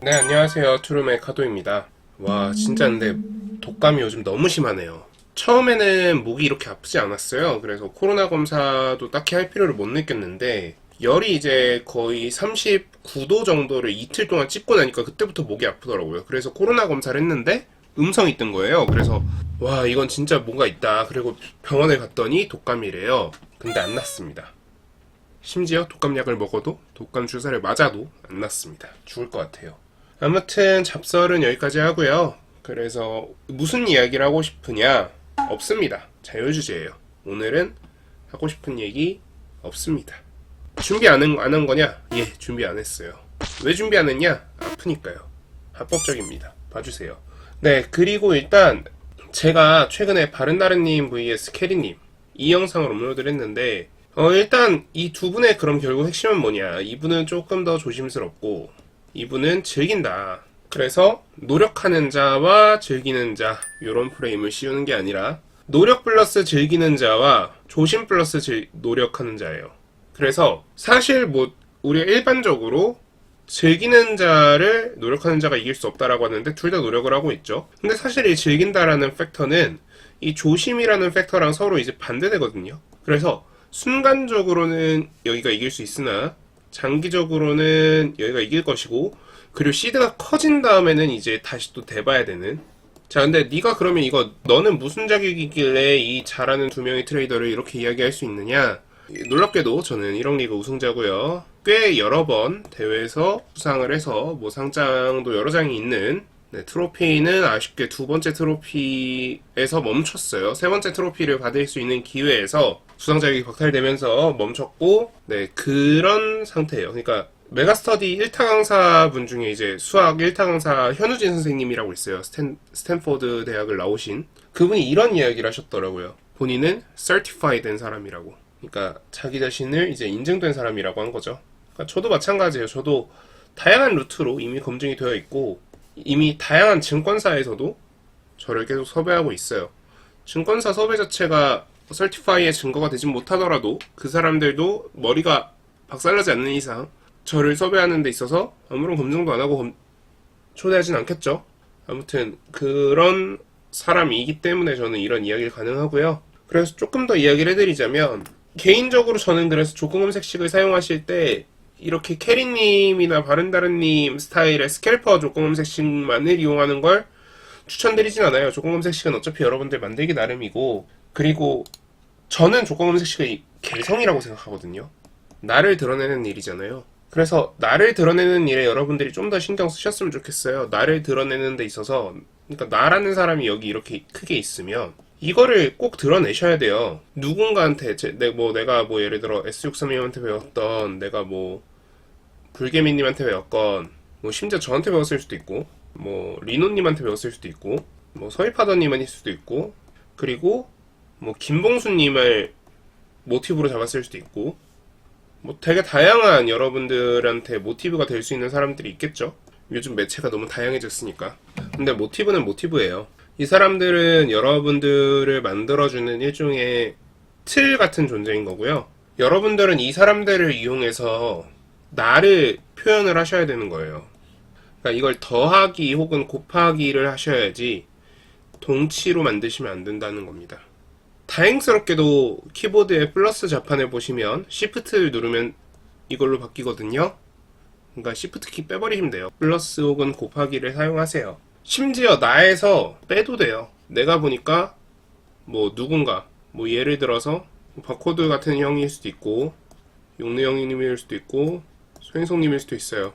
네, 안녕하세요. 투룸의 카도입니다. 와, 진짜 근데 독감이 요즘 너무 심하네요. 처음에는 목이 이렇게 아프지 않았어요. 그래서 코로나 검사도 딱히 할 필요를 못 느꼈는데, 열이 이제 거의 39도 정도를 이틀 동안 찍고 나니까 그때부터 목이 아프더라고요. 그래서 코로나 검사를 했는데, 음성이 뜬 거예요. 그래서, 와, 이건 진짜 뭔가 있다. 그리고 병원에 갔더니 독감이래요. 근데 안 났습니다. 심지어 독감약을 먹어도, 독감 주사를 맞아도 안 났습니다. 죽을 것 같아요. 아무튼 잡설은 여기까지 하고요. 그래서 무슨 이야기를 하고 싶으냐? 없습니다. 자유주제예요. 오늘은 하고 싶은 얘기 없습니다. 준비 안 한 거냐? 예, 준비 안 했어요. 왜 준비 안 했냐? 아프니까요. 합법적입니다. 봐주세요. 네, 그리고 일단 제가 최근에 바른다른님 vs 캐리님 이 영상을 업로드를 했는데 일단 이 두 분의 그럼 결국 핵심은 뭐냐? 이분은 조금 더 조심스럽고 이분은 즐긴다. 그래서 노력하는 자와 즐기는 자 이런 프레임을 씌우는 게 아니라 노력 플러스 즐기는 자와 조심 플러스 노력하는 자예요. 그래서 사실 뭐 우리가 일반적으로 즐기는 자를 노력하는 자가 이길 수 없다라고 하는데 둘 다 노력을 하고 있죠. 근데 사실 이 즐긴다라는 팩터는 이 조심이라는 팩터랑 서로 이제 반대되거든요. 그래서 순간적으로는 여기가 이길 수 있으나 장기적으로는 여기가 이길 것이고, 그리고 시드가 커진 다음에는 이제 다시 또 대봐야 되는. 자, 근데 네가 그러면 이거 너는 무슨 자격이길래 이 잘하는 두 명의 트레이더를 이렇게 이야기할 수 있느냐? 놀랍게도 저는 1억 리그 우승자고요. 꽤 여러 번 대회에서 수상을 해서 뭐 상장도 여러 장이 있는, 네, 트로피는 아쉽게 두 번째 트로피에서 멈췄어요. 세 번째 트로피를 받을 수 있는 기회에서 수상 자격이 박탈되면서 멈췄고, 네, 그런 상태예요. 그러니까 메가스터디 1타 강사 분 중에 이제 수학 1타 강사 현우진 선생님이라고 있어요. 스탠포드 대학을 나오신 그분이 이런 이야기를 하셨더라고요. 본인은 certify 된 사람이라고. 그러니까 자기 자신을 이제 인증된 사람이라고 한 거죠. 그러니까 저도 마찬가지예요. 저도 다양한 루트로 이미 검증이 되어 있고 이미 다양한 증권사에서도 저를 계속 섭외하고 있어요. 증권사 섭외 자체가 설티파이의 증거가 되진 못하더라도 그 사람들도 머리가 박살나지 않는 이상 저를 섭외하는 데 있어서 아무런 검증도 안 하고 초대하진 않겠죠. 아무튼 그런 사람이기 때문에 저는 이런 이야기를 가능하고요. 그래서 조금 더 이야기를 해드리자면 개인적으로 저는 그래서 조건검색식을 사용하실 때 이렇게 캐리님이나 바른다른님 스타일의 스캘퍼 조건검색식만을 이용하는 걸 추천드리진 않아요. 조건검색식은 어차피 여러분들 만들기 나름이고, 그리고 저는 조건검색식의 개성이라고 생각하거든요. 나를 드러내는 일이잖아요. 그래서 나를 드러내는 일에 여러분들이 좀 더 신경 쓰셨으면 좋겠어요. 나를 드러내는 데 있어서, 그러니까 나라는 사람이 여기 이렇게 크게 있으면 이거를 꼭 드러내셔야 돼요. 누군가한테 내가 뭐 예를 들어 S632님한테 배웠던, 내가 뭐 불개미님한테 배웠건, 뭐 심지어 저한테 배웠을 수도 있고, 뭐 리노님한테 배웠을 수도 있고, 뭐 서희파더님일 수도 있고, 그리고 뭐 김봉수님을 모티브로 잡았을 수도 있고, 뭐 되게 다양한 여러분들한테 모티브가 될 수 있는 사람들이 있겠죠. 요즘 매체가 너무 다양해졌으니까. 근데 모티브는 모티브예요. 이 사람들은 여러분들을 만들어주는 일종의 틀 같은 존재인 거고요. 여러분들은 이 사람들을 이용해서 나를 표현을 하셔야 되는 거예요. 그러니까 이걸 더하기 혹은 곱하기를 하셔야지 동치로 만드시면 안 된다는 겁니다. 다행스럽게도 키보드의 플러스 자판을 보시면 Shift를 누르면 이걸로 바뀌거든요. 그러니까 Shift 키 빼버리시면 돼요. 플러스 혹은 곱하기를 사용하세요. 심지어 나에서 빼도 돼요. 내가 보니까 뭐 누군가 뭐 예를 들어서 바코드 같은 형일 수도 있고 용래 형님일 수도 있고 소행성님일 수도 있어요.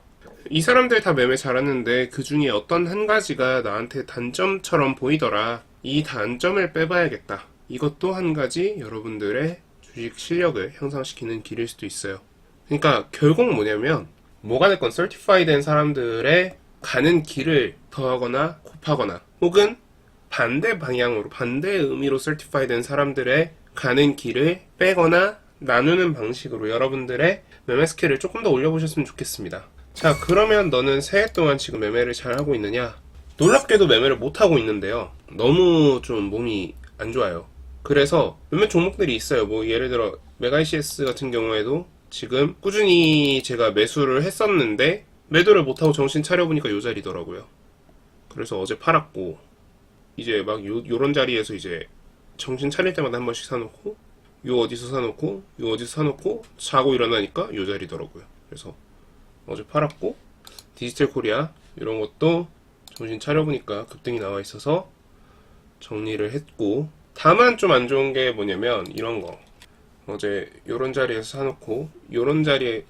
이 사람들 다 매매 잘하는데 그 중에 어떤 한 가지가 나한테 단점처럼 보이더라. 이 단점을 빼봐야겠다. 이것도 한 가지 여러분들의 주식 실력을 향상시키는 길일 수도 있어요. 그러니까 결국 뭐냐면 뭐가 됐건 설티파이 된 사람들의 가는 길을 더하거나 곱하거나 혹은 반대 방향으로 반대 의미로 설티파이 된 사람들의 가는 길을 빼거나 나누는 방식으로 여러분들의 매매 스킬을 조금 더 올려보셨으면 좋겠습니다. 자, 그러면 너는 새해 동안 지금 매매를 잘 하고 있느냐? 놀랍게도 매매를 못 하고 있는데요. 너무 좀 몸이 안 좋아요. 그래서 몇몇 종목들이 있어요. 뭐 예를 들어 메가 ECS 같은 경우에도 지금 꾸준히 제가 매수를 했었는데 매도를 못하고 정신 차려보니까 요 자리더라고요. 그래서 어제 팔았고, 이제 막 요런 자리에서 이제 정신 차릴 때마다 한 번씩 사놓고, 요 어디서 사놓고, 요 어디서 사놓고, 자고 일어나니까 요 자리더라고요. 그래서 어제 팔았고, 디지털 코리아, 이런 것도 정신 차려보니까 급등이 나와 있어서 정리를 했고, 다만 좀 안 좋은 게 뭐냐면, 이런 거. 어제 요런 자리에서 사놓고 요런 자리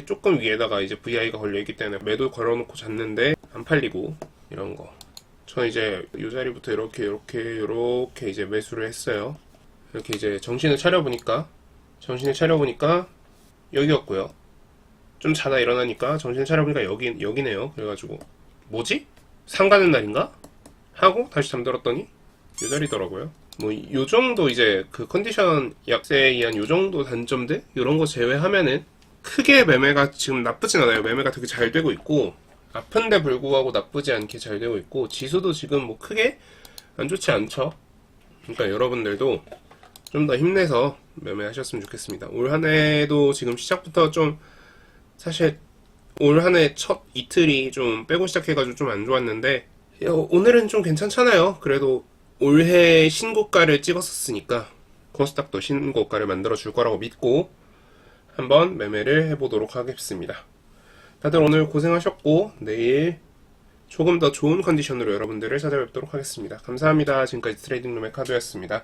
조금 위에다가 이제 VI가 걸려있기 때문에 매도 걸어놓고 잤는데 안 팔리고 이런 거. 저 이제 요 자리부터 이렇게 이제 매수를 했어요. 이렇게 이제 정신을 차려보니까 여기였고요. 좀 자다 일어나니까 정신을 차려보니까 여기네요. 그래가지고 뭐지? 상 가는 날인가? 하고 다시 잠들었더니 요 자리더라고요. 뭐, 요 정도 이제 그 컨디션 약세에 의한 요 정도 단점들? 요런 거 제외하면은 크게 매매가 지금 나쁘진 않아요. 매매가 되게 잘 되고 있고, 아픈데 불구하고 나쁘지 않게 잘 되고 있고, 지수도 지금 뭐 크게 안 좋지 않죠. 그러니까 여러분들도 좀 더 힘내서 매매하셨으면 좋겠습니다. 올 한 해도 지금 시작부터 좀, 사실 올 한 해 첫 이틀이 좀 빼고 시작해가지고 좀 안 좋았는데, 오늘은 좀 괜찮잖아요. 그래도 올해 신고가를 찍었었으니까 코스닥도 신고가를 만들어 줄 거라고 믿고 한번 매매를 해보도록 하겠습니다. 다들 오늘 고생하셨고 내일 조금 더 좋은 컨디션으로 여러분들을 찾아뵙도록 하겠습니다. 감사합니다. 지금까지 트레이딩룸의 카드였습니다.